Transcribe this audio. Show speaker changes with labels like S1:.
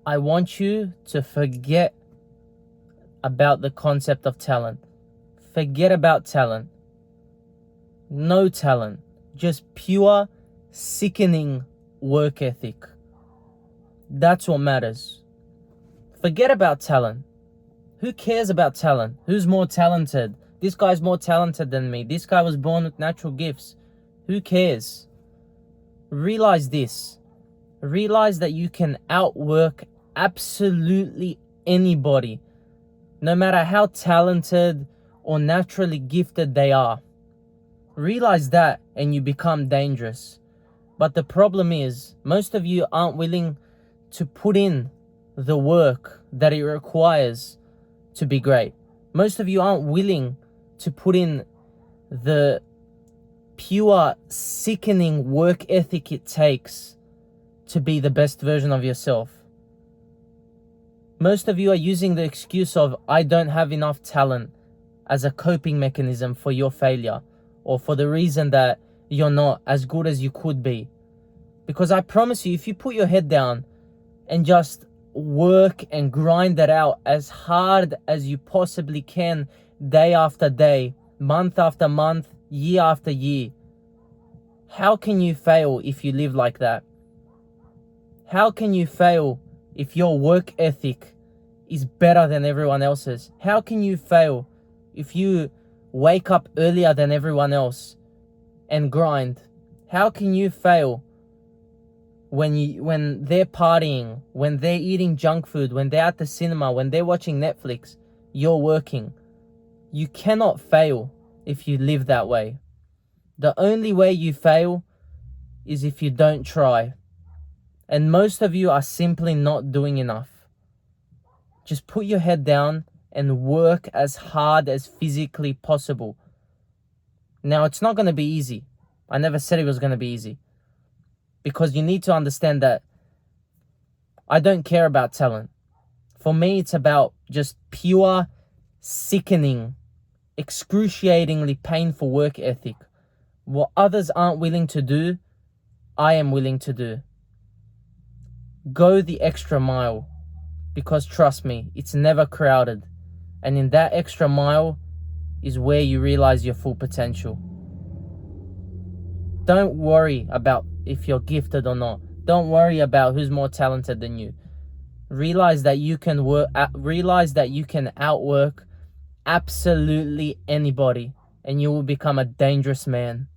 S1: I want you to forget about the concept of talent. Forget about talent. No talent. Just pure, sickening work ethic. That's what matters. Forget about talent. Who cares about talent? Who's more talented? This guy's more talented than me. This guy was born with natural gifts. Who cares? Realize this. Realize that you can outwork absolutely anybody, no matter how talented or naturally gifted they are. Realize that and you become dangerous. But the problem is, most of you aren't willing to put in the work that it requires to be great. Most of you aren't willing to put in the pure, sickening work ethic it takes to be the best version of yourself. Most of you are using the excuse of, I don't have enough talent, as a coping mechanism for your failure, or for the reason that you're not as good as you could be. Because I promise you, if you put your head down and just work and grind that out as hard as you possibly can, day after day, month after month, year after year, how can you fail if you live like that? How can you fail if your work ethic is better than everyone else's? How can you fail if you wake up earlier than everyone else and grind? How can you fail when they're partying, when they're eating junk food, when they're at the cinema, when they're watching Netflix? You're working. You cannot fail if you live that way. The only way you fail is if you don't try. And most of you are simply not doing enough. Just put your head down and work as hard as physically possible. Now, it's not going to be easy. I never said it was going to be easy. Because you need to understand that I don't care about talent. For me, it's about just pure, sickening, excruciatingly painful work ethic. What others aren't willing to do, I am willing to do. Go the extra mile. Because trust me, it's never crowded. And in that extra mile is where you realize your full potential. Don't worry about if you're gifted or not. Don't worry about who's more talented than you. Realize that you can outwork absolutely anybody, and you will become a dangerous man.